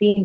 3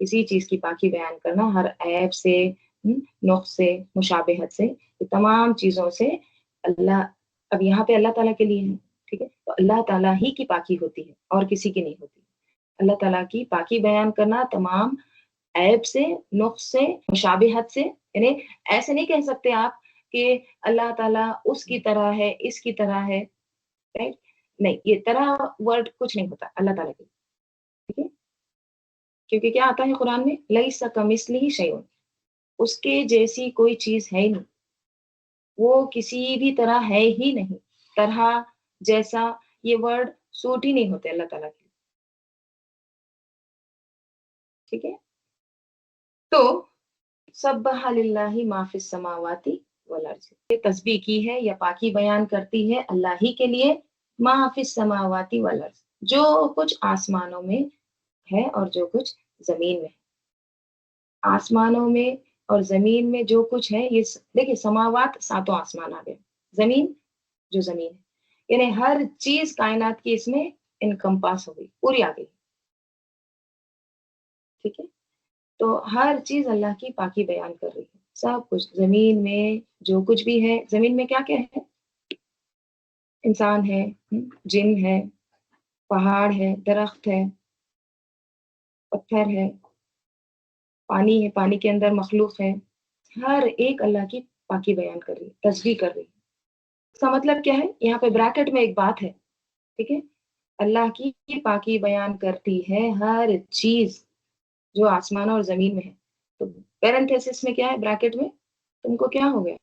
کسی چیز کی پاکی بیان کرنا ہر عیب سے، نقص سے، مشابہت سے، یہ تمام چیزوں سے اللہ، اب یہاں پہ اللہ تعالیٰ کے لیے ہے، ٹھیک ہے، تو اللہ تعالیٰ ہی کی پاکی ہوتی ہے اور کسی کی نہیں ہوتی. اللہ تعالیٰ کی پاکی بیان کرنا تمام عیب سے، نقص سے، مشابہت سے، یعنی ایسے نہیں کہہ سکتے آپ کہ اللہ تعالیٰ اس کی طرح ہے، اس کی طرح ہے، رائٹ؟ نہیں، یہ طرح ورڈ کچھ نہیں ہوتا اللہ تعالیٰ کے، ٹھیک ہے، کیونکہ کیا آتا ہے قرآن میں، لیس کمثلہ شیء، اس کے جیسی کوئی چیز ہے ہی نہیں، وہ کسی بھی طرح ہے ہی نہیں. طرح، جیسا، یہ ورڈ سوٹ ہی نہیں ہوتے اللہ تعالیٰ کے، ٹھیک ہے. تو سبح للہ ما فی السماوات والارض، یہ تسبیح کی ہے یا پاکی بیان کرتی ہے اللہ ہی کے لیے، ما فی السماوات والارض، جو کچھ آسمانوں میں ہے اور جو کچھ زمین میں ہے. آسمانوں میں اور زمین میں جو کچھ ہے، یہ دیکھیں سماوات ساتوں آسمان آ گئے، زمین جو زمین ہے، یعنی ہر چیز کائنات کی اس میں انکمپاس ہو گئی، پوری آ گئی، ٹھیک ہے. تو ہر چیز اللہ کی پاکی بیان کر رہی ہے، سب کچھ زمین میں جو کچھ بھی ہے، زمین میں کیا کیا ہے، انسان ہے، جن ہے، پہاڑ ہے، درخت ہے، پتھر ہے، پانی ہے، پانی کے اندر مخلوق ہے، ہر ایک اللہ کی پاکی بیان کر رہی ہے، تسبیح کر رہی ہے. اس کا مطلب کیا ہے، یہاں پہ بریکٹ میں ایک بات ہے، ٹھیک ہے، اللہ کی پاکی بیان کرتی ہے ہر چیز جو آسمان اور زمین میں ہے. تو پیرنتھیسس میں کیا ہے، بریکٹ میں، تم کو کیا ہو گیا،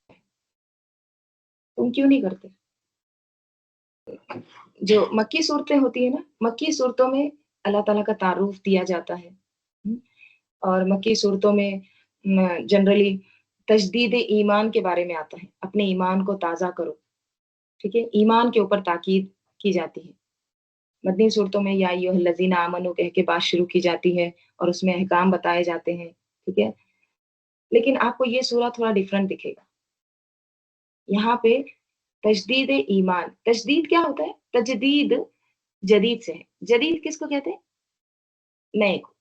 تم کیوں نہیں کرتے. جو مکی صورتیں ہوتی ہیں نا، مکی صورتوں میں اللہ تعالیٰ کا تعارف دیا جاتا ہے، اور مکی صورتوں میں جنرلی تجدید ایمان کے بارے میں آتا ہے، اپنے ایمان کو تازہ کرو، ٹھیک ہے، ایمان کے اوپر تاکید کی جاتی ہے. مدنی صورتوں میں یا ایھا الذین آمنوا کہہ کے بات شروع کی جاتی ہے اور اس میں احکام بتائے جاتے ہیں، ٹھیک ہے. لیکن آپ کو یہ سورہ تھوڑا ڈفرنٹ دکھے گا، یہاں پہ تجدید ایمان. تجدید کیا ہوتا ہے، تجدید جدید سے ہے، جدید کس کو کہتے ہیں، نئے کو،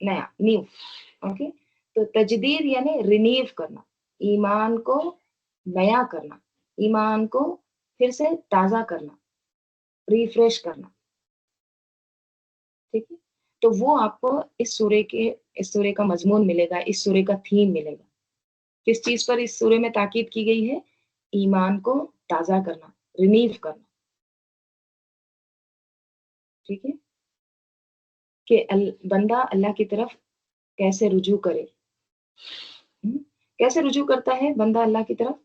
نیا، نیو، اوکے. تو تجدید یعنی رینیو کرنا، ایمان کو نیا کرنا، ایمان کو پھر سے تازہ کرنا، ریفریش کرنا، ٹھیک ہے. تو وہ آپ کو اس سورے کا مضمون ملے گا، اس سورے کا تھیم ملے گا. کس چیز پر اس سورے میں تاکید کی گئی ہے، ایمان کو تازہ کرنا، رینیو کرنا، ٹھیک ہے، کہ بندہ اللہ کی طرف کیسے رجوع کرے. کیسے رجوع کرتا ہے بندہ اللہ کی طرف،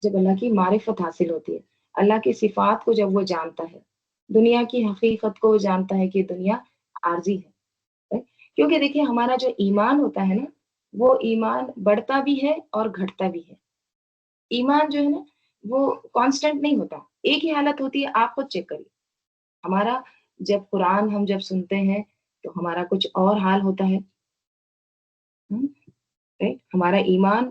جب اللہ کی معرفت حاصل ہوتی ہے، اللہ کی صفات کو جب وہ جانتا ہے، دنیا کی حقیقت کو جانتا ہے کہ دنیا عارضی ہے. کیونکہ دیکھیے ہمارا جو ایمان ہوتا ہے نا، وہ ایمان بڑھتا بھی ہے اور گھٹتا بھی ہے. ایمان جو ہے نا وہ کانسٹنٹ نہیں ہوتا، ایک ہی حالت ہوتی ہے. آپ خود چیک کریے، ہمارا جب قرآن ہم جب سنتے ہیں تو ہمارا کچھ اور حال ہوتا ہے، ہمارا ایمان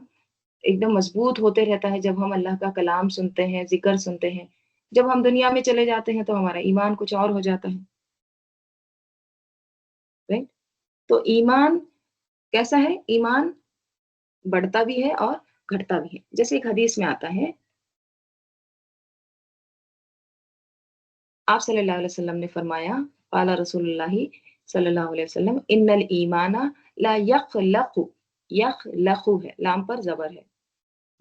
ایک دم مضبوط ہوتے رہتا ہے جب ہم اللہ کا کلام سنتے ہیں، ذکر سنتے ہیں. جب ہم دنیا میں چلے جاتے ہیں تو ہمارا ایمان کچھ اور ہو جاتا ہے، رائٹ. تو ایمان کیسا ہے، ایمان بڑھتا بھی ہے اور گھٹتا بھی ہے. جیسے ایک حدیث میں آتا ہے، آپ صلی اللہ علیہ وسلم نے فرمایا، قال رسول اللہ صلی اللہ علیہ وسلم، ان الایمان لا یخلق، یخلق ہے، لام پر زبر ہے،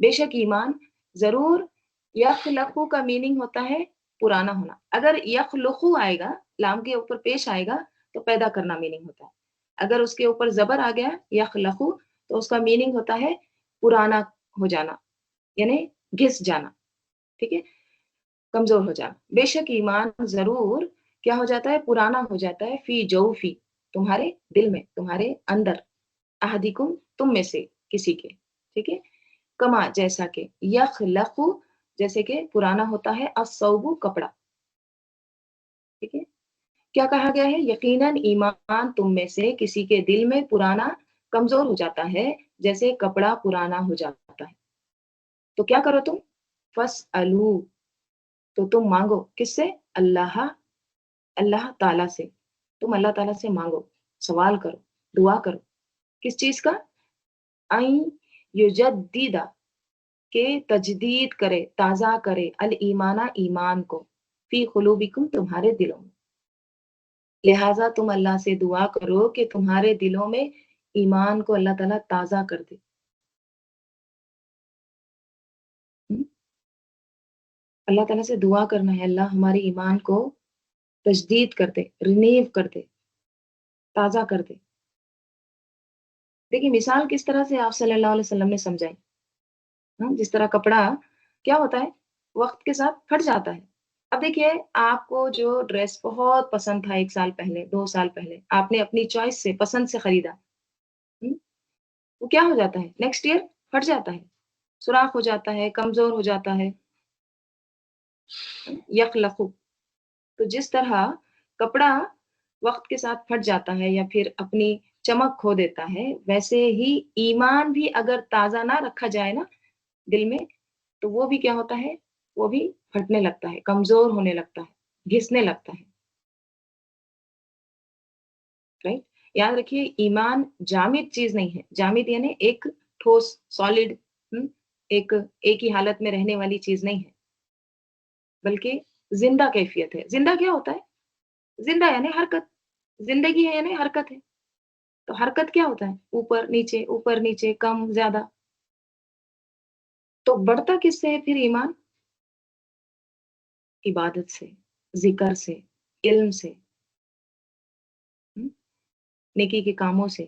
بے شک ایمان ضرور، یخلق کا میننگ ہوتا ہے پرانا ہونا. اگر یخلق آئے گا، لام کے اوپر پیش آئے گا تو پیدا کرنا میننگ ہوتا ہے. اگر اس کے اوپر زبر آ گیا یخلق، تو اس کا میننگ ہوتا ہے پرانا ہو جانا، یعنی گھس جانا، ٹھیک ہے، کمزور ہو جانا. بے شک ایمان ضرور کیا ہو جاتا ہے، پرانا ہو جاتا ہے، فی جوفی، تمہارے دل میں، تمہارے اندر، احدکم، تم میں سے کسی کے، ٹھیک ہے، کما جیسا کہ، یخلق جیسے کہ پرانا ہوتا ہے، الثوب کپڑا، ٹھیک ہے. کیا کہا گیا ہے، یقیناً ایمان تم میں سے کسی کے دل میں پرانا، کمزور ہو جاتا ہے جیسے کپڑا پرانا ہو جاتا ہے. تو کیا کرو تم، فاسألو، تو تم مانگو، کس سے، اللہ، اللہ تعالیٰ سے. تم اللہ تعالیٰ سے مانگو، سوال کرو، دعا کرو. کس چیز کا؟ این یجدد، کہ تجدید کرے، تازہ کرے، الایمانہ، ایمان کو، فی قلوبکم، تمہارے دلوں میں. لہٰذا تم اللہ سے دعا کرو کہ تمہارے دلوں میں ایمان کو اللہ تعالیٰ تازہ کر دے. اللہ تعالیٰ سے دعا کرنا ہے، اللہ ہمارے ایمان کو تجدید کر دے، رینیو کر دے، تازہ کر دے. دیکھیے مثال کس طرح سے آپ صلی اللہ علیہ وسلم نے سمجھائی. جس طرح کپڑا کیا ہوتا ہے، وقت کے ساتھ پھٹ جاتا ہے. اب دیکھیے آپ کو جو ڈریس بہت پسند تھا 1 سال پہلے، 2 سال پہلے، آپ نے اپنی چوائس سے، پسند سے خریدا، وہ کیا ہو جاتا ہے، نیکسٹ ایئر پھٹ جاتا ہے، سوراخ ہو جاتا ہے، کمزور ہو جاتا ہے. یخلق، تو جس طرح کپڑا وقت کے ساتھ پھٹ جاتا ہے یا پھر اپنی چمک کھو دیتا ہے، ویسے ہی ایمان بھی اگر تازہ نہ رکھا جائے نا دل میں، تو وہ بھی کیا ہوتا ہے، وہ بھی پھٹنے لگتا ہے، کمزور ہونے لگتا ہے، گھسنے لگتا ہے. رائٹ. یاد رکھیے ایمان جامد چیز نہیں ہے. جامد یعنی ایک ٹھوس، سالڈ، ایک ہی حالت میں رہنے والی چیز نہیں ہے، بلکہ زندہ کیفیت ہے. زندہ کیا ہوتا ہے؟ زندہ یعنی حرکت. زندگی ہے یعنی حرکت ہے. تو حرکت کیا ہوتا ہے؟ اوپر نیچے، کم زیادہ. تو بڑھتا کس سے ہے پھر ایمان؟ عبادت سے، ذکر سے، علم سے، ہم، نیکی کے کاموں سے،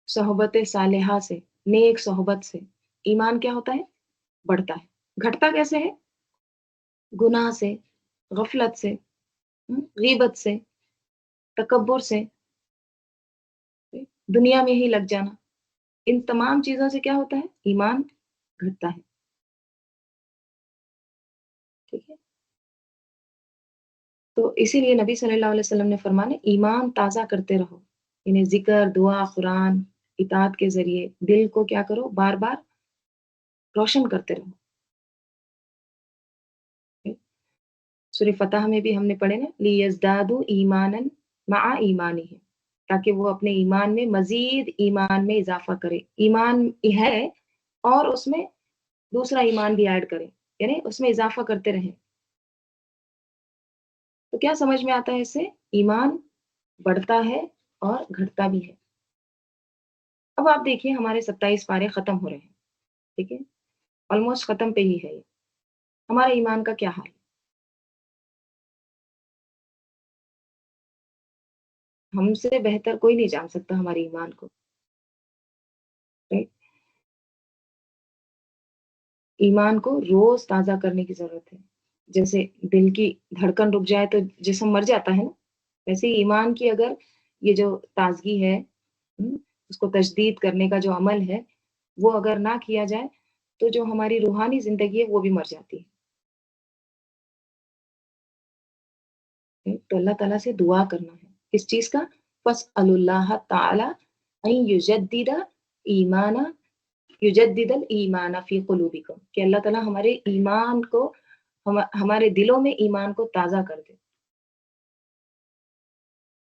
صحبت صالحہ سے، نیک صحبت سے ایمان کیا ہوتا ہے؟ بڑھتا ہے. گھٹتا کیسے ہے؟ گناہ سے، غفلت سے، غیبت سے، تکبر سے، دنیا میں ہی لگ جانا. ان تمام چیزوں سے کیا ہوتا ہے؟ ایمان گھٹتا ہے. ٹھیک ہے. تو اسی لیے نبی صلی اللہ علیہ وسلم نے فرمایا ایمان تازہ کرتے رہو، یعنی ذکر، دعا، قرآن، اطاعت کے ذریعے دل کو کیا کرو، بار بار روشن کرتے رہو. سورہ فتح میں بھی ہم نے پڑھے نا، لیزدادوا ایمانا مع ایمانہم، تاکہ وہ اپنے ایمان میں مزید ایمان میں اضافہ کرے. ایمان ہے اور اس میں دوسرا ایمان بھی ایڈ کرے، یعنی اس میں اضافہ کرتے رہیں. تو کیا سمجھ میں آتا ہے اس سے؟ ایمان بڑھتا ہے اور گھٹتا بھی ہے. اب آپ دیکھیے ہمارے 27 پارے ختم ہو رہے ہیں. ٹھیک ہے، آلموسٹ ختم پہ ہی ہے یہ. ہمارے ایمان کا کیا حال ہے؟ ہم سے بہتر کوئی نہیں جان سکتا ہمارے ایمان کو. رائٹ؟ ایمان کو روز تازہ کرنے کی ضرورت ہے. جیسے دل کی دھڑکن رک جائے تو جسم مر جاتا ہے نا، ویسے ہی ایمان کی اگر یہ جو تازگی ہے، اس کو تجدید کرنے کا جو عمل ہے، وہ اگر نہ کیا جائے تو جو ہماری روحانی زندگی ہے وہ بھی مر جاتی ہے. تو اللہ تعالیٰ سے دعا کرنا ہے کس چیز کا؟ فَاسْأَلُوا اللَّهَ تَعَالَىٰ أَن يُجَدِّدَ الْإِيمَانَ فِي قُلُوبِكُمْ، کہ اللہ تعالیٰ ہمارے ایمان کو، ہمارے دلوں میں ایمان کو تازہ کر دے.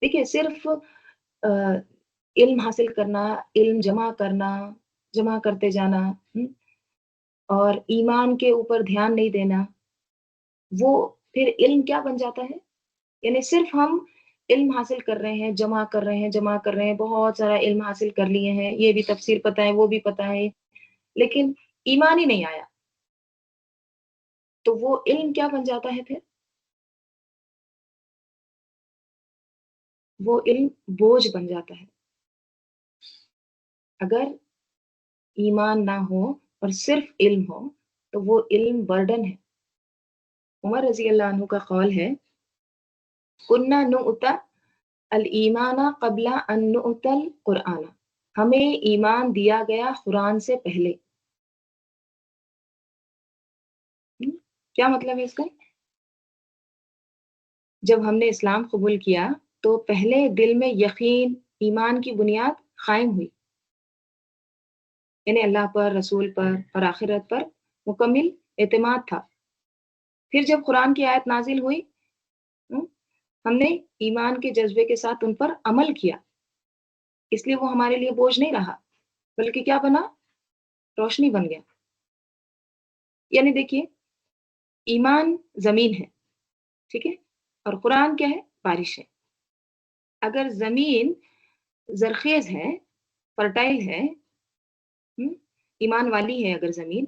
دیکھیے صرف علم حاصل کرنا، علم جمع کرنا، جمع کرتے جانا، اور ایمان کے اوپر دھیان نہیں دینا، وہ پھر علم کیا بن جاتا ہے؟ یعنی صرف ہم علم حاصل کر رہے ہیں، جمع کر رہے ہیں، بہت سارا علم حاصل کر لیے ہیں، یہ بھی تفسیر پتہ ہے، وہ بھی پتہ ہے، لیکن ایمان ہی نہیں آیا، تو وہ علم کیا بن جاتا ہے پھر؟ وہ علم بوجھ بن جاتا ہے. اگر ایمان نہ ہو اور صرف علم ہو تو وہ علم برڈن ہے. عمر رضی اللہ عنہ کا قول ہے، کُنَّا نُؤْتَى الْإِيمَانَ قَبْلَ أَن نُؤْتَى الْقُرْآنَ، ہمیں ایمان دیا گیا قرآن سے پہلے. کیا مطلب ہے اس کا؟ جب ہم نے اسلام قبول کیا تو پہلے دل میں یقین، ایمان کی بنیاد قائم ہوئی، یعنی اللہ پر، رسول پر اور آخرت پر مکمل اعتماد تھا. پھر جب قرآن کی آیت نازل ہوئی، ہم نے ایمان کے جذبے کے ساتھ ان پر عمل کیا. اس لیے وہ ہمارے لیے بوجھ نہیں رہا، بلکہ کیا بنا؟ روشنی بن گیا۔ یعنی دیکھیے، ایمان زمین ہے، ٹھیک ہے؟ اور قرآن کیا ہے؟ بارش ہے۔ اگر زمین زرخیز ہے، فرٹائل ہے، ہم، ایمان والی ہے اگر زمین،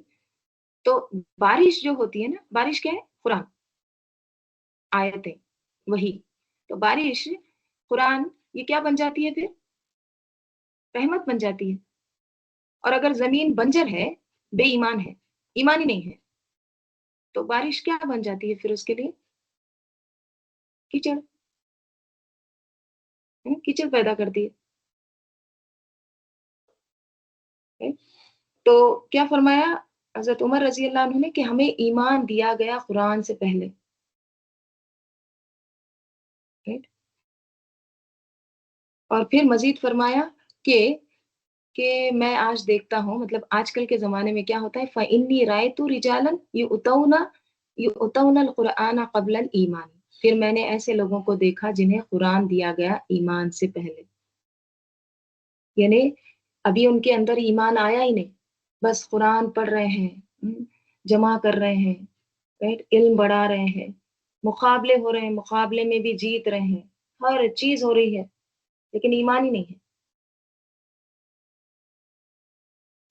تو بارش جو ہوتی ہے نا، بارش کیا ہے؟ قرآن، آیتیں، وہی۔ تو بارش، قرآن، یہ کیا بن جاتی ہے پھر؟ رحمت بن جاتی ہے۔ اور اگر زمین بنجر ہے، بے ایمان ہے، ایمان ہی نہیں ہے، تو بارش کیا بن جاتی ہے پھر اس کے لیے؟ کیچڑ، کیچڑ پیدا کرتی ہے۔ تو کیا فرمایا حضرت عمر رضی اللہ عنہ نے کہ ہمیں ایمان دیا گیا قرآن سے پہلے، right؟ اور پھر مزید فرمایا کہ میں آج دیکھتا ہوں، مطلب آج کل کے زمانے میں کیا ہوتا ہے، فَإِنِّي رَأَيْتُ رِجَالًا يُؤْتَوْنَ الْقُرْآنَ قَبْلَ الْإِيمَانِ، پھر میں نے ایسے لوگوں کو دیکھا جنہیں قرآن دیا گیا ایمان سے پہلے، یعنی ابھی ان کے اندر ایمان آیا ہی نہیں، بس قرآن پڑھ رہے ہیں، جمع کر رہے ہیں، رائٹ، علم بڑھا رہے ہیں، مقابلے ہو رہے ہیں، مقابلے میں بھی جیت رہے ہیں، ہر چیز ہو رہی ہے، لیکن ایمان ہی نہیں ہے۔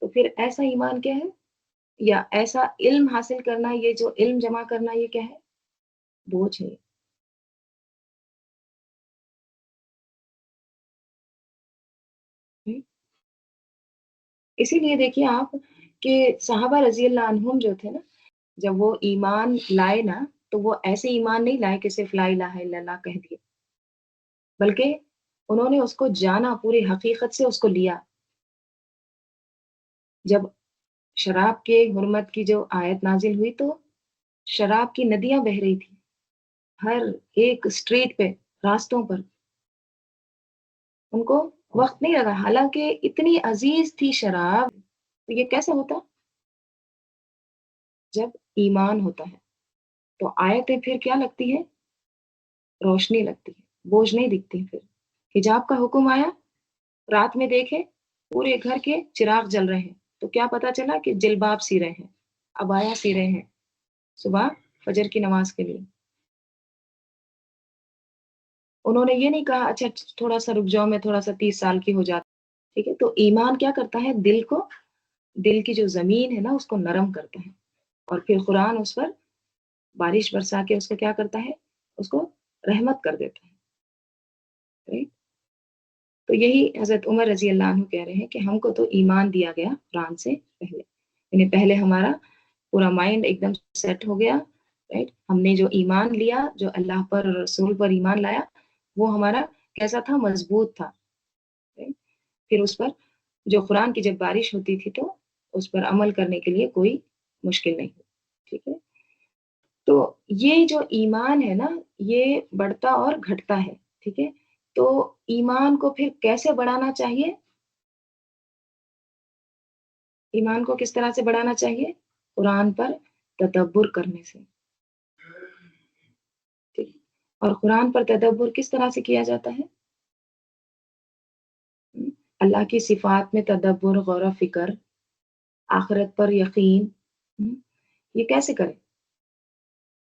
تو پھر ایسا ایمان کیا ہے؟ یا ایسا علم حاصل کرنا، یہ جو علم جمع کرنا، یہ کیا ہے؟ بوجھ ہے۔ اسی لیے دیکھیے آپ کہ صحابہ رضی اللہ عنہم جو تھے نا، جب وہ ایمان لائے نا، تو وہ ایسے ایمان نہیں لائے کہ صرف لا الہ الا اللہ کہہ دیے، بلکہ انہوں نے اس کو جانا، پوری حقیقت سے اس کو لیا۔ جب شراب کے حرمت کی جو آیت نازل ہوئی، تو شراب کی ندیاں بہہ رہی تھی ہر ایک اسٹریٹ پہ، راستوں پر، ان کو وقت نہیں لگا، حالانکہ اتنی عزیز تھی شراب۔ تو یہ کیسے ہوتا؟ جب ایمان ہوتا ہے، تو آیتیں پھر کیا لگتی ہے؟ روشنی لگتی ہے، بوجھ نہیں دکھتی۔ پھر حجاب کا حکم آیا، رات میں دیکھے پورے گھر کے چراغ جل رہے ہیں، تو کیا پتا چلا کہ جلباب سی رہے ہیں، عبایا سی رہے ہیں صبح فجر کی نماز کے لیے۔ انہوں نے یہ نہیں کہا اچھا تھوڑا سا رک جاؤ، میں تھوڑا سا 30 سال کی ہو جاتا، ٹھیک ہے؟ تو ایمان کیا کرتا ہے؟ دل کو، دل کی جو زمین ہے نا، اس کو نرم کرتا ہے، اور پھر قرآن اس پر بارش برسا کے اس کو کیا کرتا ہے؟ اس کو رحمت کر دیتا ہے، right؟ تو یہی حضرت عمر رضی اللہ عنہ کہہ رہے ہیں کہ ہم کو تو ایمان دیا گیا قرآن سے پہلے، یعنی پہلے ہمارا پورا مائنڈ ایک دم سیٹ ہو گیا، رائٹ؟ ہم نے جو ایمان لیا، جو اللہ پر، رسول پر ایمان لایا، وہ ہمارا کیسا تھا؟ مضبوط تھا، right؟ پھر اس پر جو قرآن کی جب بارش ہوتی تھی، تو اس پر عمل کرنے کے لیے کوئی مشکل نہیں، ٹھیک ہے؟ تو یہ جو ایمان ہے نا، یہ بڑھتا اور گھٹتا ہے، ٹھیک ہے؟ تو ایمان کو پھر کیسے بڑھانا چاہیے؟ ایمان کو کس طرح سے بڑھانا چاہیے؟ قرآن پر تدبر کرنے سے، ٹھیک؟ اور قرآن پر تدبر کس طرح سے کیا جاتا ہے؟ اللہ کی صفات میں تدبر، غور و فکر، آخرت پر یقین، یہ کیسے کریں؟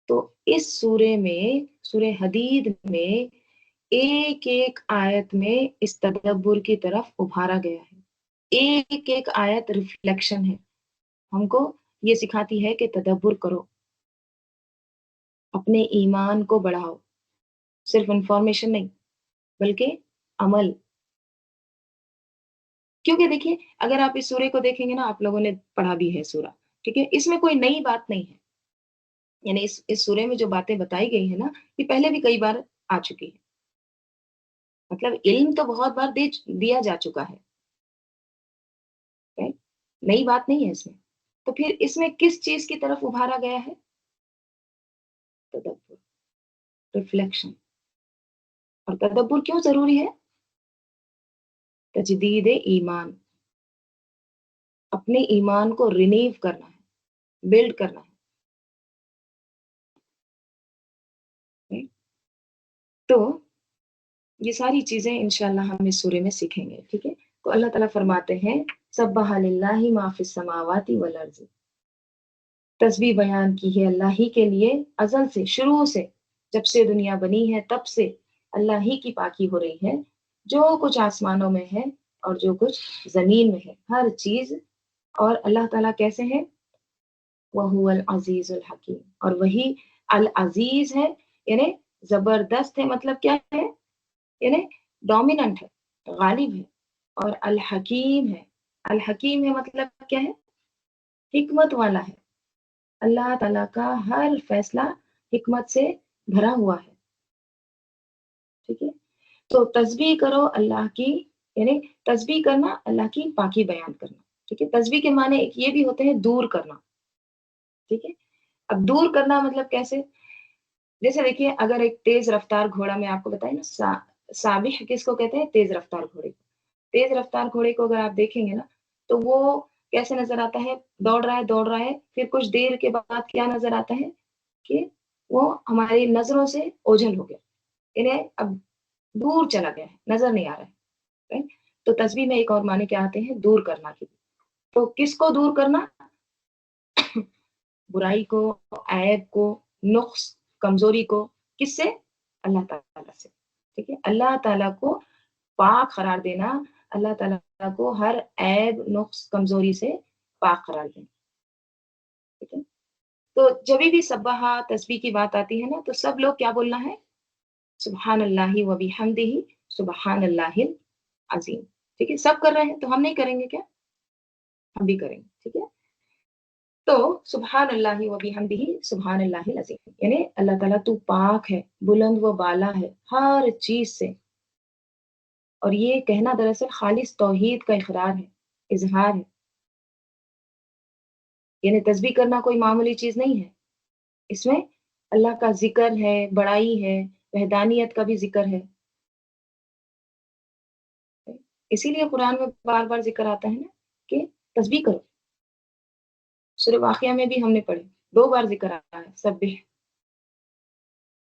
تو اس سورے میں، سورہ حدید میں، ایک ایک آیت میں اس تدبر کی طرف ابھارا گیا ہے، ایک ایک آیت ریفلیکشن ہے، ہم کو یہ سکھاتی ہے کہ تدبر کرو، اپنے ایمان کو بڑھاؤ، صرف انفارمیشن نہیں بلکہ عمل۔ کیونکہ دیکھیے، اگر آپ اس سورے کو دیکھیں گے نا، آپ لوگوں نے پڑھا بھی ہے سورہ، ٹھیک ہے؟ اس میں کوئی نئی بات نہیں ہے، یعنی اس سورے میں جو باتیں بتائی گئی ہیں نا، یہ پہلے بھی کئی بار آ چکی ہے، مطلب علم تو بہت بار دیا جا چکا ہے، right؟ نئی بات نہیں ہے اس میں۔ تو پھر اس میں کس چیز کی طرف ابھارا گیا ہے؟ تدبر، ریفلیکشن۔ اور تدبر کیوں ضروری ہے؟ تجدید ایمان، اپنے ایمان کو رینیو کرنا ہے، بلڈ کرنا ہے، right؟ تو یہ ساری چیزیں انشاءاللہ ہم اس سورے میں سیکھیں گے، ٹھیک ہے؟ تو اللہ تعالیٰ فرماتے ہیں سبح للہ ما فی السماوات والارض، تسبیح بیان کی ہے اللہ ہی کے لیے ازل سے، شروع سے، جب سے دنیا بنی ہے تب سے اللہ ہی کی پاکی ہو رہی ہے، جو کچھ آسمانوں میں ہے اور جو کچھ زمین میں ہے، ہر چیز۔ اور اللہ تعالیٰ کیسے ہیں؟ وَهُوَ الْعَزِيزُ الْحَكِيمُ، اور وہی العزیز ہے، یعنی زبردست ہے، مطلب کیا ہے؟ یعنی ڈومیننٹ ہے، غالب ہے، اور الحکیم ہے۔ الحکیم ہے مطلب کیا ہے؟ حکمت والا ہے۔ اللہ تعالیٰ کا ہر فیصلہ حکمت سے بھرا ہوا ہے، ٹھیک ہے؟ تو تسبیح کرو اللہ کی، یعنی تسبیح کرنا اللہ کی پاکی بیان کرنا، ٹھیک ہے؟ تسبیح کے معنی ایک یہ بھی ہوتے ہیں دور کرنا، ٹھیک ہے؟ اب دور کرنا مطلب کیسے؟ جیسے دیکھیے اگر ایک تیز رفتار گھوڑا، میں آپ کو بتائیں نا، سابح کس کو کہتے ہیں؟ تیز رفتار گھوڑے کو۔ تیز رفتار گھوڑے کو اگر آپ دیکھیں گے نا تو وہ کیسے نظر آتا ہے؟ دوڑ رہا ہے، پھر کچھ دیر کے بعد کیا نظر آتا ہے کہ وہ ہماری نظروں سے اوجھل ہو گیا، انہیں اب دور چلا گیا ہے، نظر نہیں آ رہا ہے، right؟ تو تسبیح میں ایک اور معنی کیا آتے ہیں؟ دور کرنا کی۔ تو کس کو دور کرنا؟ برائی کو، عیب کو، نقص، کمزوری کو، کس سے؟ اللہ تعالیٰ سے، ٹھیک ہے؟ اللہ تعالیٰ کو پاک قرار دینا، اللہ تعالیٰ کو ہر عیب، نقص، کمزوری سے پاک قرار دینا، ٹھیک ہے؟ تو جبھی بھی سبحہ تسبیح کی بات آتی ہے نا تو سب لوگ کیا بولنا ہے؟ سبحان اللہ و بحمدہ، سبحان اللہ العظیم، ٹھیک ہے؟ سب کر رہے ہیں تو ہم نہیں کریں گے کیا؟ ہم بھی کریں گے، ٹھیک ہے؟ تو سبحان اللہ و بحمدہ، سبحان اللہ العظیم، یعنی اللہ تعالیٰ تو پاک ہے، بلند و بالا ہے ہر چیز سے۔ اور یہ کہنا دراصل خالص توحید کا اقرار ہے، اظہار ہے، یعنی تسبیح کرنا کوئی معمولی چیز نہیں ہے، اس میں اللہ کا ذکر ہے، بڑائی ہے، وحدانیت کا بھی ذکر ہے۔ اسی لیے قرآن میں بار بار ذکر آتا ہے نا کہ تسبیح کرو۔ سورہ واقعہ میں بھی ہم نے پڑھی، 2 بار ذکر آیا ہے سبح،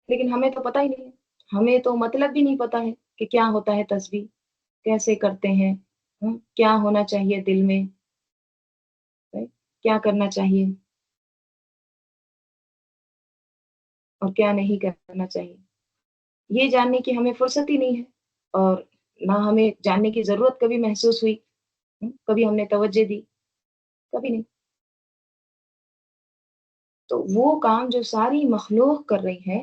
لیکن ہمیں تو پتہ ہی نہیں ہے، ہمیں تو مطلب بھی نہیں پتا ہے کہ کیا ہوتا ہے تسبیح، کیسے کرتے ہیں، کیا ہونا چاہیے دل میں، کیا کرنا چاہیے اور کیا نہیں کرنا چاہیے، یہ جاننے کی ہمیں فرصت ہی نہیں ہے، اور نہ ہمیں جاننے کی ضرورت کبھی محسوس ہوئی، کبھی ہم نے توجہ دی، کبھی نہیں۔ تو وہ کام جو ساری مخلوق کر رہی ہے،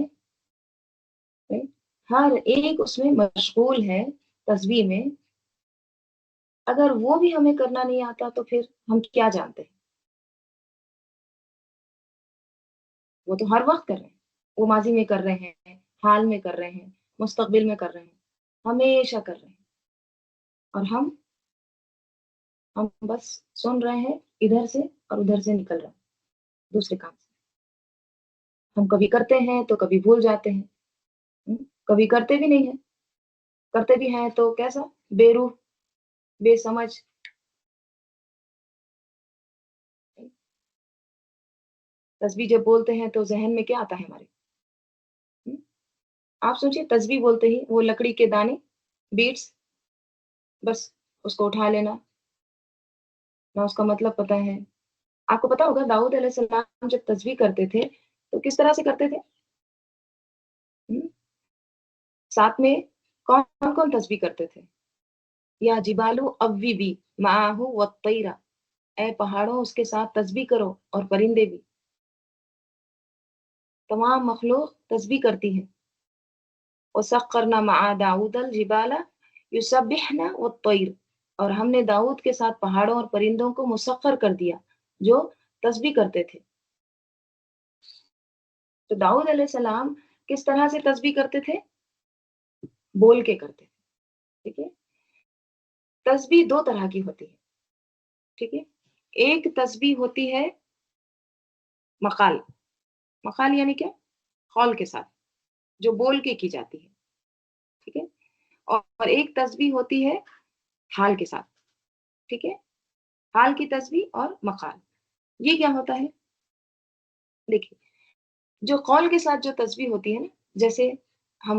ہر ایک اس میں مشغول ہے تسبیح میں، اگر وہ بھی ہمیں کرنا نہیں آتا تو پھر ہم کیا جانتے ہیں؟ وہ تو ہر وقت کر رہے ہیں، وہ ماضی میں کر رہے ہیں، حال میں کر رہے ہیں، مستقبل میں کر رہے ہیں، ہمیشہ کر رہے ہیں، اور ہم بس سن رہے ہیں ادھر سے اور ادھر سے نکل رہے ہیں دوسرے کام سے۔ ہم کبھی کرتے ہیں تو کبھی بھول جاتے ہیں، کبھی کرتے بھی نہیں ہیں، کرتے بھی ہیں تو کیسا؟ بے روح، بے سمجھ۔ تسبیح جب بولتے ہیں تو ذہن میں کیا آتا ہے ہمارے؟ آپ سوچیے تسبیح بولتے ہی وہ لکڑی کے دانے، بیٹس، بس اس کو اٹھا لینا، نہ اس کا مطلب پتہ ہے۔ آپ کو پتا ہوگا داؤد علیہ السلام جب تسبیح کرتے تھے تو کس طرح سے کرتے تھے؟ ساتھ میں کون کون تسبیح کرتے تھے؟ یا جبالو اوی بھی معاہ والطیرہ، اے پہاڑوں اس کے ساتھ تسبیح کرو، اور پرندے بھی، تمام مخلوق تسبیح کرتی ہے۔ وسخرنا مع داؤد الجبال یسبحن والطیر، اور ہم نے داؤد کے ساتھ پہاڑوں اور پرندوں کو مسخر کر دیا جو تسبیح کرتے تھے۔ تو داؤد علیہ السلام کس طرح سے تسبیح کرتے تھے؟ بول کے کرتے تھے، ٹھیک ہے؟ تسبیح 2 طرح کی ہوتی ہے، ٹھیک ہے؟ ایک تسبیح ہوتی ہے مقال، مقال یعنی کیا؟ قول کے ساتھ، جو بول کے کی جاتی ہے، ٹھیک ہے؟ اور ایک تسبیح ہوتی ہے حال کے ساتھ، ٹھیک ہے؟ حال کی تسبیح اور مقال، یہ کیا ہوتا ہے؟ دیکھیے جو قول کے ساتھ جو تسبیح ہوتی ہے نا، جیسے ہم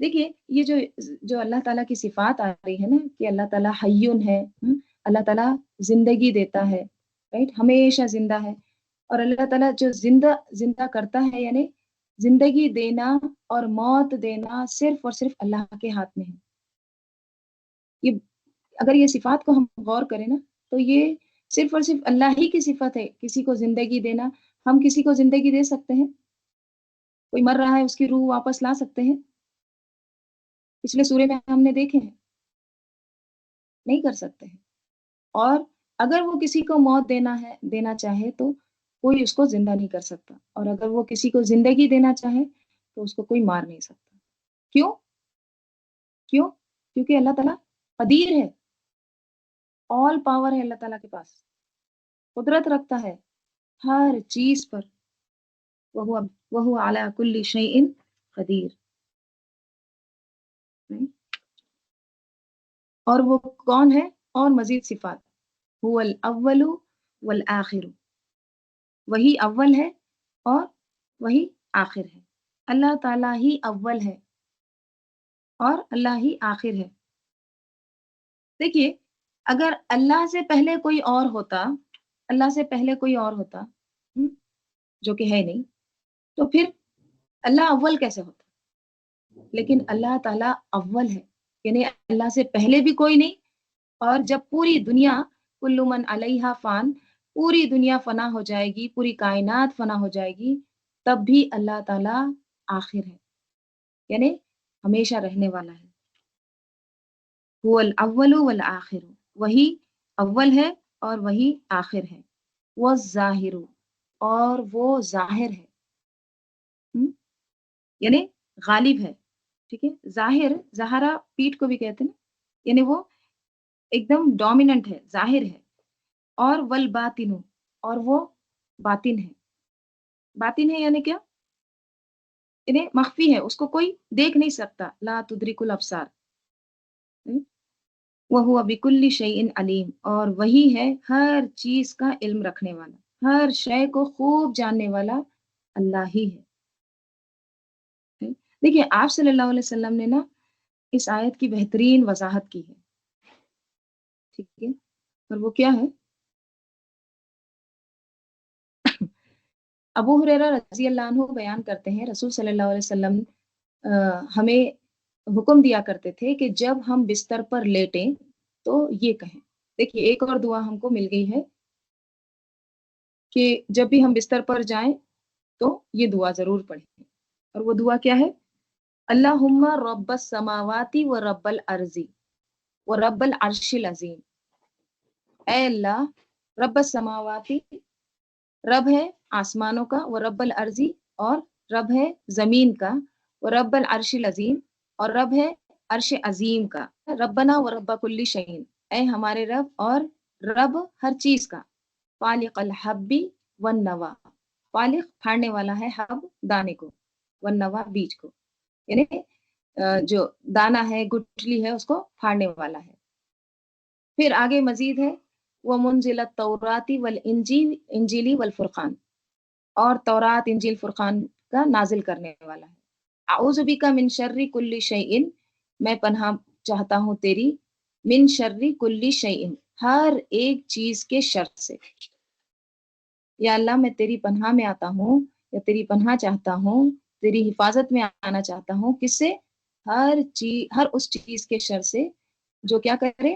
دیکھیے یہ جو اللہ تعالیٰ کی صفات آ رہی ہے نا کہ اللہ تعالیٰ حیون ہے، اللہ تعالیٰ زندگی دیتا ہے، رائٹ، ہمیشہ زندہ ہے، اور اللہ تعالیٰ جو زندہ کرتا ہے، یعنی زندگی دینا اور موت دینا صرف اور صرف اللہ کے ہاتھ میں ہے۔ یہ اگر یہ صفات کو ہم غور کریں نا تو یہ صرف اور صرف اللہ ہی کی صفت ہے، کسی کو زندگی دینا۔ ہم کسی کو زندگی دے سکتے ہیں؟ کوئی مر رہا ہے اس کی روح واپس لا سکتے ہیں؟ پچھلے سورے میں ہم نے دیکھے ہیں، نہیں کر سکتے ہیں۔ اور اگر وہ کسی کو موت دینا چاہے تو کوئی اس کو زندہ نہیں کر سکتا، اور اگر وہ کسی کو زندگی دینا چاہے تو اس کو کوئی مار نہیں سکتا۔ کیوں؟ کیوں؟ کیونکہ اللہ تعالیٰ قدیر ہے، آل پاور ہے اللہ تعالیٰ کے پاس، قدرت رکھتا ہے ہر چیز پر، وَهُوَ عَلَى كُلِّ شَيْءٍ قدیر۔ اور وہ کون ہے؟ اور مزید صفات، هو الاول والآخر، وہی اول ہے اور وہی آخر ہے۔ اللہ تعالیٰ ہی اول ہے اور اللہ ہی آخر ہے۔ دیکھیے اگر اللہ سے پہلے کوئی اور ہوتا، اللہ سے پہلے کوئی اور ہوتا، ہم، جو کہ ہے نہیں، تو پھر اللہ اول کیسے ہوتا؟ لیکن اللہ تعالیٰ اول ہے، یعنی اللہ سے پہلے بھی کوئی نہیں، اور جب پوری دنیا، کل من علیہا فان، پوری دنیا فنا ہو جائے گی، پوری کائنات فنا ہو جائے گی، تب بھی اللہ تعالیٰ آخر ہے، یعنی ہمیشہ رہنے والا ہے۔ هو الاول والآخر، وہی اول ہے اور وہی آخر ہے۔ والظاہر، اور وہ ظاہر ہے، یعنی غالب ہے، ٹھیک ہے۔ ظاہر، ظاہرہ پیٹھ کو بھی کہتے ہیں نا، یعنی وہ ایک دم ڈومیننٹ ہے، ظاہر ہے۔ اور والباطن، اور وہ باطن ہے۔ باطن ہے یعنی کیا؟ یعنی مخفی ہے، اس کو کوئی دیکھ نہیں سکتا، لا تدرک الابصار، وَهُوَ بِكُلِّ شَيْءٍ علیم، اور وہی ہے ہر چیز کا علم رکھنے والا، ہر شے کو خوب جاننے والا اللہ ہی ہے۔ دیکھیے آپ صلی اللہ علیہ وسلم نے نا اس آیت کی بہترین وضاحت کی ہے، ٹھیک ہے، اور وہ کیا ہے؟ ابو ہریرہ رضی اللہ عنہ بیان کرتے ہیں رسول صلی اللہ علیہ وسلم ہمیں حکم دیا کرتے تھے کہ جب ہم بستر پر لیٹیں تو یہ کہیں۔ دیکھیے ایک اور دعا ہم کو مل گئی ہے کہ جب بھی ہم بستر پر جائیں تو یہ دعا ضرور پڑھیں، اور وہ دعا کیا ہے؟ اللہم رب السماوات و رب الارض و رب العرش العظیم۔ اے اللہ، رب السماواتی، رب ہے آسمانوں کا، وہ رب الارضی، اور رب ہے زمین کا، وہ رب العرش العظیم، اور رب ہے عرش عظیم کا۔ ربنا و رب کل شیء، اے ہمارے رب اور رب ہر چیز کا۔ فالق الحب والنوا، فالق پھاڑنے والا ہے، حب دانے کو، والنوا بیج کو، یعنی جو دانا ہے، گٹھلی ہے، اس کو پھاڑنے والا ہے۔ پھر آگے مزید ہے وہ منزل التوراۃ والانجیل، انجیلی والفرقان، اور تورات، انجیل، فرقان کا نازل کرنے والا ہے۔ اعوذ بک من شر کل شیء، میں پناہ چاہتا ہوں تیری، من شر کل شیء، ہر ایک چیز کے شر سے۔ یا اللہ میں تیری پناہ میں آتا ہوں، یا تیری پناہ چاہتا ہوں، تیری حفاظت میں آنا چاہتا ہوں، کس سے؟ ہر اس چیز کے شر سے جو کیا کرے۔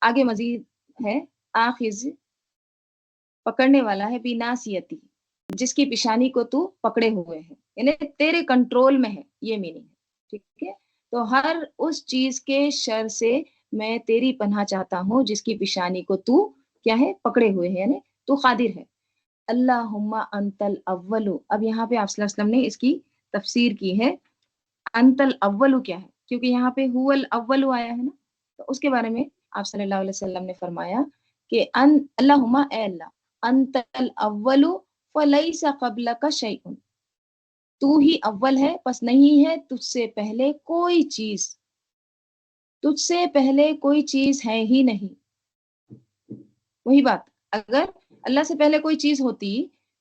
آگے مزید ہے، آخذ، پکڑنے والا ہے، بناسیتی، جس کی پیشانی کو تو پکڑے ہوئے ہے، یعنی تیرے کنٹرول میں ہے، یہ میننگ ہے، ٹھیک ہے۔ تو ہر اس چیز کے شر سے میں تیری پناہ چاہتا ہوں جس کی پیشانی کو تو کیا ہے؟ پکڑے ہوئے ہے، یعنی تو قادر ہے۔ اللہم انت الاول، اب یہاں پہ آپ صلی اللہ علیہ وسلم نے اس کی تفسیر کی ہے۔ انت الاول کیا ہے؟ کیونکہ یہاں پہ هو الاول آیا ہے نا، تو اس کے بارے میں آپ صلی اللہ علیہ وسلم نے فرمایا کہ اللہم، اے اللہ، انت الاول فلیس قبلک شیء، تو ہی اول ہے، پس نہیں ہے تجھ سے پہلے کوئی چیز، تجھ سے پہلے کوئی چیز ہے ہی نہیں۔ وہی بات، اگر اللہ سے پہلے کوئی چیز ہوتی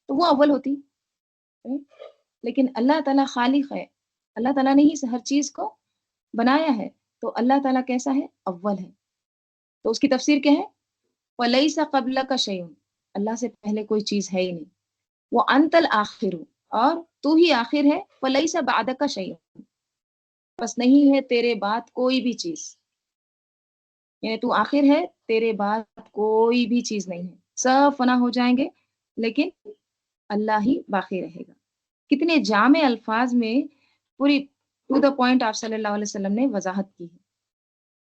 تو وہ اول ہوتی، لیکن اللہ تعالیٰ خالق ہے، اللہ تعالیٰ نے ہی ہر چیز کو بنایا ہے. تو اللہ تعالیٰ کیسا ہے؟ اول ہے. تو اس کی تفسیر کیا ہے؟ وَلَيْسَ قَبْلَكَ شَيْءٌ، اللہ سے پہلے کوئی چیز ہے ہی نہیں. وَأَنْتَ الْآخِرُ، اور تو ہی آخر ہے. وَلَيْسَ بَعْدَكَ شَيْءٌ، بس نہیں ہے تیرے بعد کوئی بھی چیز. یعنی تو آخر ہے، تیرے بعد کوئی بھی چیز نہیں ہے. سب فنا ہو جائیں گے لیکن اللہ ہی باقی رہے گا. کتنے جامع الفاظ میں پوری ٹو دا پوائنٹ آپ صلی اللہ علیہ وسلم نے وضاحت کی ہے.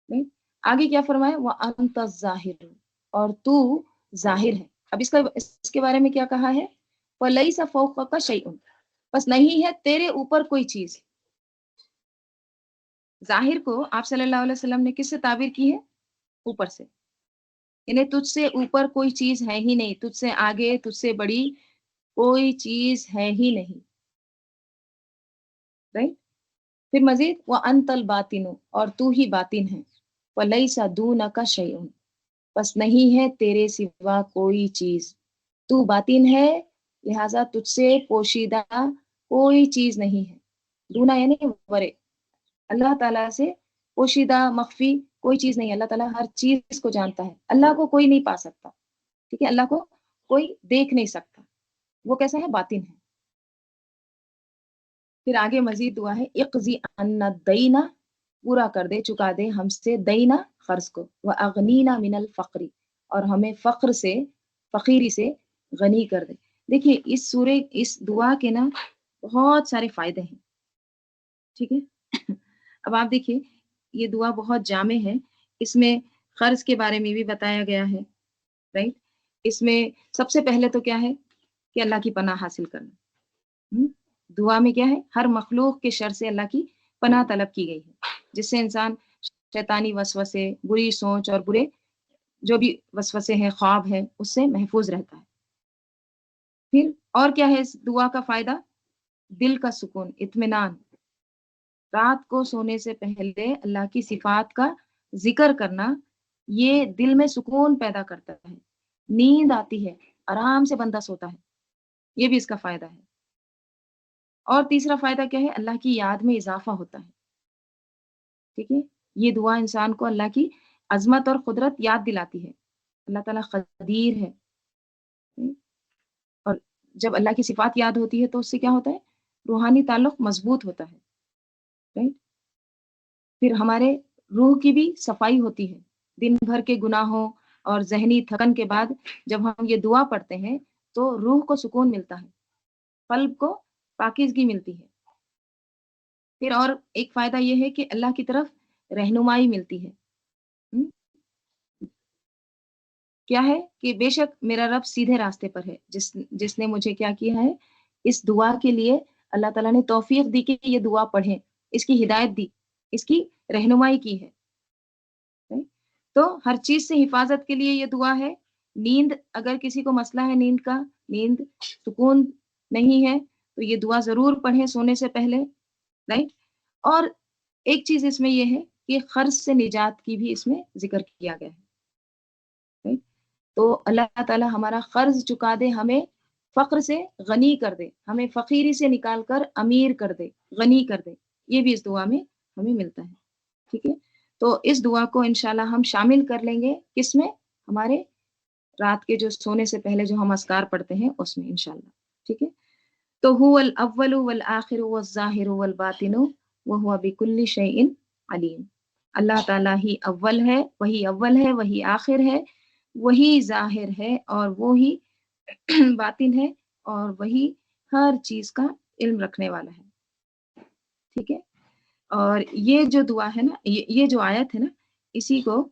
نہیں؟ آگے کیا فرمایا؟ وَأَنْتَ الظَّاهِرُ، اور تو ظاہر ہے. اب اس کے بارے میں کیا کہا ہے؟ وَلَيْسَ فَوْقَكَ شَيْءٌ، بس نہیں ہے تیرے اوپر کوئی چیز. ظاہر کو آپ صلی اللہ علیہ وسلم نے کس سے تعبیر کی ہے؟ اوپر سے. یعنی تجھ سے اوپر کوئی چیز ہے ہی نہیں، تجھ سے آگے، تجھ سے بڑی کوئی چیز ہے ہی نہیں. رائٹ؟ پھر مزید وَأَنْتَ الْبَاطِنُ، اور تو ہی باطن ہے. وَلَيْسَ دُونَكَ شَيْءٌ، بس نہیں ہے تیرے سوا کوئی چیز. تو باطن ہے، لہٰذا تجھ سے پوشیدہ کوئی چیز نہیں ہے. دونا یعنی ورے، اللہ تعالیٰ سے پوشیدہ مخفی کوئی چیز نہیں ہے. اللہ تعالیٰ ہر چیز کو جانتا ہے. اللہ کو کوئی نہیں پا سکتا، ٹھیک ہے؟ اللہ کو کوئی دیکھ نہیں سکتا. وہ کیسا ہے؟ باطن ہے. پھر آگے مزید دعا ہے اقضی عنا الدین، پورا کر دے، چکا دے ہم سے دینا، قرض کو. واغنینا من الفقر، اور ہمیں فقر سے، فقیری سے غنی کر دے. دیکھیے اس دعا کے نا بہت سارے فائدے ہیں. ٹھیک ہے؟ اب آپ دیکھیے یہ دعا بہت جامع ہے. اس میں قرض کے بارے میں بھی بتایا گیا ہے. رائٹ؟ اس میں سب سے پہلے تو کیا ہے کہ اللہ کی پناہ حاصل کرنا. دعا میں کیا ہے؟ ہر مخلوق کے شر سے اللہ کی پناہ طلب کی گئی ہے، جس سے انسان شیطانی وسوسے، بری سوچ اور برے جو بھی وسوسے ہیں، خواب ہے، اس سے محفوظ رہتا ہے. پھر اور کیا ہے اس دعا کا فائدہ؟ دل کا سکون، اطمینان. رات کو سونے سے پہلے اللہ کی صفات کا ذکر کرنا، یہ دل میں سکون پیدا کرتا ہے. نیند آتی ہے، آرام سے بندہ سوتا ہے. یہ بھی اس کا فائدہ ہے. اور تیسرا فائدہ کیا ہے؟ اللہ کی یاد میں اضافہ ہوتا ہے. ٹھیک ہے؟ یہ دعا انسان کو اللہ کی عظمت اور قدرت یاد دلاتی ہے. اللہ تعالیٰ قدیر ہے. اور جب اللہ کی صفات یاد ہوتی ہے تو اس سے کیا ہوتا ہے؟ روحانی تعلق مضبوط ہوتا ہے. رائٹ؟ پھر ہمارے روح کی بھی صفائی ہوتی ہے. دن بھر کے گناہوں اور ذہنی تھکن کے بعد جب ہم یہ دعا پڑھتے ہیں تو روح کو سکون ملتا ہے، قلب کو پاکیزگی ملتی ہے. پھر اور ایک فائدہ یہ ہے کہ اللہ کی طرف رہنمائی ملتی ہے. کیا ہے کہ بے شک میرا رب سیدھے راستے پر ہے، جس نے مجھے کیا کیا ہے؟ اس دعا کے لیے اللہ تعالیٰ نے توفیق دی کہ یہ دعا پڑھیں، اس کی ہدایت دی، اس کی رہنمائی کی ہے. تو ہر چیز سے حفاظت کے لیے یہ دعا ہے. نیند، اگر کسی کو مسئلہ ہے نیند کا، نیند سکون نہیں ہے، تو یہ دعا ضرور پڑھیں سونے سے پہلے. رائٹ؟ اور ایک چیز اس میں یہ ہے کہ قرض سے نجات کی بھی اس میں ذکر کیا گیا ہے. تو اللہ تعالیٰ ہمارا قرض چکا دے، ہمیں فقر سے غنی کر دے، ہمیں فقیری سے نکال کر امیر کر دے، غنی کر دے. یہ بھی اس دعا میں ہمیں ملتا ہے. ٹھیک ہے؟ تو اس دعا کو انشاءاللہ ہم شامل کر لیں گے کس میں؟ ہمارے رات کے جو سونے سے پہلے جو ہم اذکار پڑھتے ہیں اس میں انشاءاللہ. ٹھیک ہے؟ تو هو الاول والآخر والظاہر والباطن وهو بكل شيء علیم. اللہ تعالیٰ ہی اول ہے، وہی اول ہے، وہی آخر ہے، وہی ظاہر ہے، اور وہی باطن ہے، اور وہی ہر چیز کا علم رکھنے والا ہے. ٹھیک ہے؟ اور یہ جو دعا ہے نا، یہ جو آیت ہے نا، اسی کو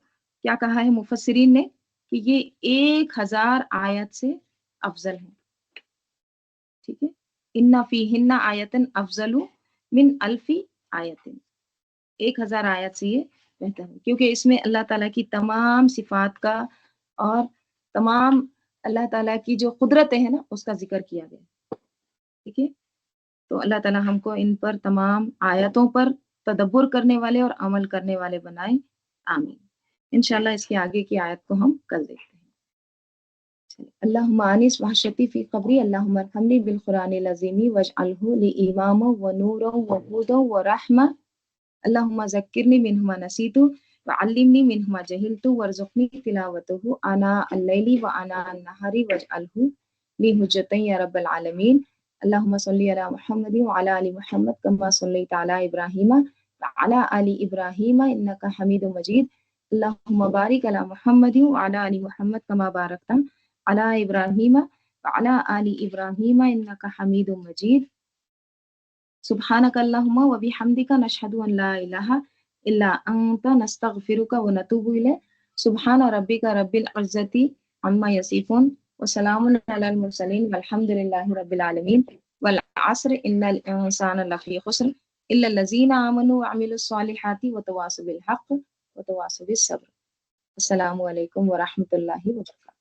کیا کہا ہے مفسرین نے کہ یہ 1000 آیت سے افضل ہے. ٹھیک ہے؟ ان فیہن آیتن افضل من 1000 آیتن. 1000 آیت سے یہ بہتر ہے، کیونکہ اس میں اللہ تعالیٰ کی تمام صفات کا اور تمام اللہ تعالیٰ کی جو قدرتیں ہیں نا اس کا ذکر کیا گیا. ٹھیک ہے؟ تو اللہ تعالیٰ ہم کو ان پر تمام آیتوں پر تدبر کرنے والے اور عمل کرنے والے بنائے. آمین. انشاءاللہ اس کے آگے کی آیت کو ہم کل دیکھتے ہیں. اللهم آنس وحشتي في قبري اللهم ارحمني بالقرآن العظيم واجعله لي إماما ونورا وهدى ورحمة اللهم ذكرني منه ما نسيت وعلمني منه ما جهلت وارزقني تلاوته آناء الليل وآناء النهار واجعله لي حجة يا رب العالمين اللهم صل على محمد وعلى آل محمد كما صليت على إبراهيم وعلى آل إبراهيم إنك حميد مجيد اللهم بارك على محمد وعلى آل محمد كما باركت على إبراهيم وعلى آل إبراهيم إنك حميد مجيد سبحانك اللهم وبحمدك نشهد أن لا إله إلا أنت نستغفرك ونتوب إليك سبحان ربك رب العزة عما يصفون وسلام على المرسلين والحمد لله رب العالمين والعصر إن الإنسان لفي خسر إلا الذين آمنوا وعملوا الصالحات وتواصوا بالحق وتواصوا بالصبر السلام علیکم ورحمۃ اللہ وبرکاتہ